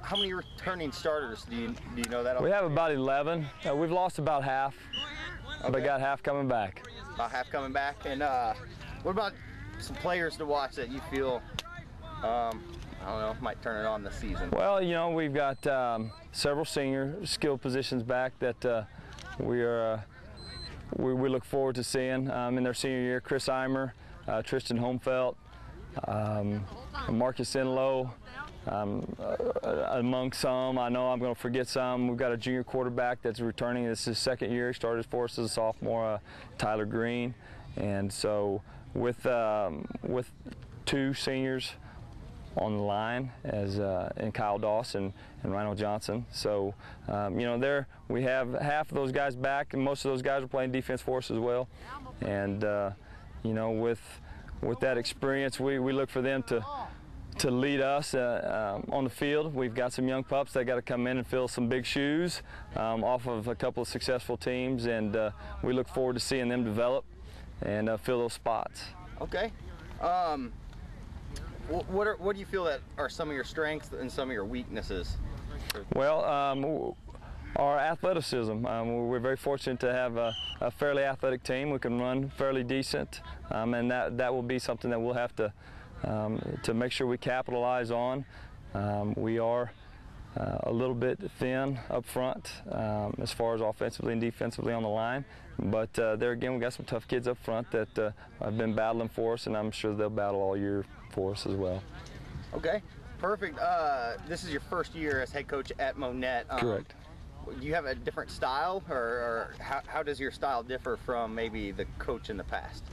how many returning starters do you know that? We have about 11. We've lost about half, but got half coming back. About half coming back. And what about some players to watch that you feel, I don't know, might turn it on this season? Well, you know, we've got several senior skill positions back that we look forward to seeing in their senior year. Chris Eimer, Tristan Homefelt, Marcus Enlow, among some. I know I'm going to forget some. We've got a junior quarterback that's returning. This is his second year. He started for us as a sophomore, Tyler Green. And so with two seniors on the line as and Kyle Dawson and Rhino Johnson. So you know, we have half of those guys back, and most of those guys are playing defense for us as well. And you know, with that experience, we look for them to lead us on the field. We've got some young pups that got to come in and fill some big shoes off of a couple of successful teams, and we look forward to seeing them develop and fill those spots. Okay. What do you feel that are some of your strengths and some of your weaknesses? Well, our athleticism. We're very fortunate to have a fairly athletic team. We can run fairly decent, and that will be something that we'll have to make sure we capitalize on. We are a little bit thin up front as far as offensively and defensively on the line, but there again, we got some tough kids up front that have been battling for us, and I'm sure they'll battle all year for us as well. Okay, perfect. This is your first year as head coach at Monett. Correct. Do you have a different style, or how does your style differ from maybe the coach in the past?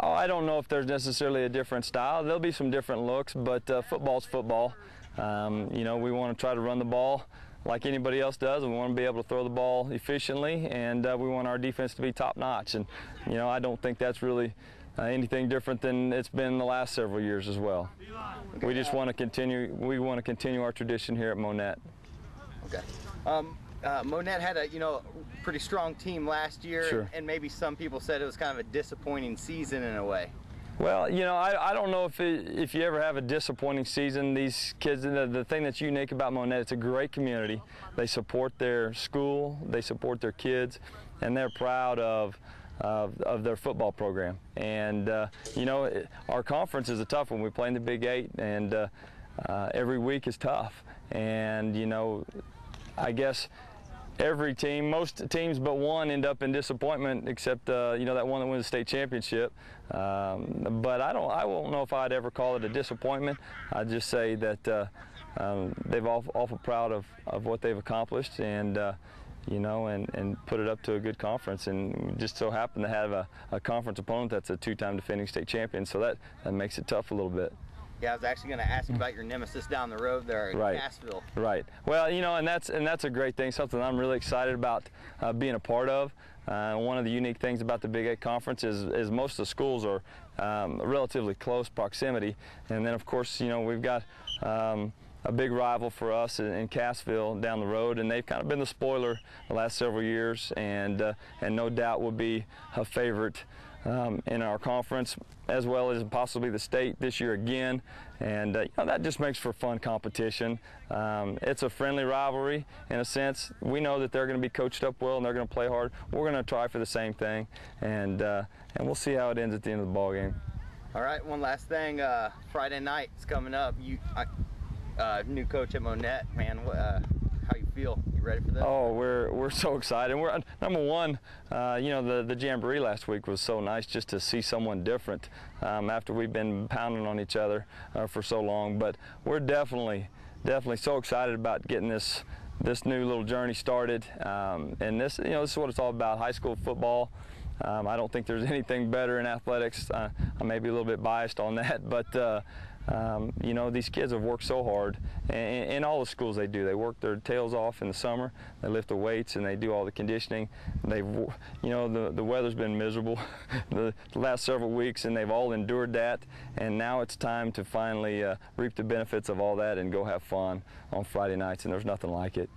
Oh, I don't know if there's necessarily a different style. There'll be some different looks, but football's football. You know, we want to try to run the ball like anybody else does, and we want to be able to throw the ball efficiently, and we want our defense to be top-notch. And you know, I don't think that's really anything different than it's been the last several years as well. Okay. We just want to continue. We want to continue our tradition here at Monett. Okay. Monett had a pretty strong team last year, Sure. and maybe some people said it was kind of a disappointing season in a way. Well, you know, I don't know if you ever have a disappointing season. These kids, the thing that's unique about Monett, it's a great community. They support their school, they support their kids, and they're proud of their football program. And you know, our conference is a tough one. We play in the Big 8, and every week is tough. And you know, I guess every team, most teams but one, end up in disappointment, except you know, that one that wins the state championship. But I won't know if I'd ever call it a disappointment. I'd just say that they've awful proud of what they've accomplished, and you know, and put it up to a good conference, and we just so happen to have a conference opponent that's a two-time defending state champion, so that makes it tough a little bit. Yeah, I was actually going to ask you about your nemesis down the road there in Cassville. Right. Well, you know, and that's a great thing, something I'm really excited about being a part of. One of the unique things about the Big 8 Conference is most of the schools are relatively close proximity, and then of course, you know, we've got a big rival for us in Cassville down the road, and they've kind of been the spoiler the last several years, and no doubt will be a favorite in our conference, as well as possibly the state this year again. And you know, that just makes for fun competition. It's a friendly rivalry in a sense. We know that they're going to be coached up well and they're going to play hard. We're going to try for the same thing, and we'll see how it ends at the end of the ball game. All right, one last thing. Friday night is coming up. New coach at Monett, man. How you feel? You ready for this? Oh, we're so excited. We're number one. You know, the jamboree last week was so nice just to see someone different after we've been pounding on each other for so long. But we're definitely so excited about getting this new little journey started. And this, you know, this is what it's all about: high school football. I don't think there's anything better in athletics. I may be a little bit biased on that, but you know, these kids have worked so hard, and in all the schools they do. They work their tails off in the summer. They lift the weights and they do all the conditioning. They've, you know, the weather's been miserable the last several weeks, and they've all endured that. And now it's time to finally reap the benefits of all that and go have fun on Friday nights, and there's nothing like it.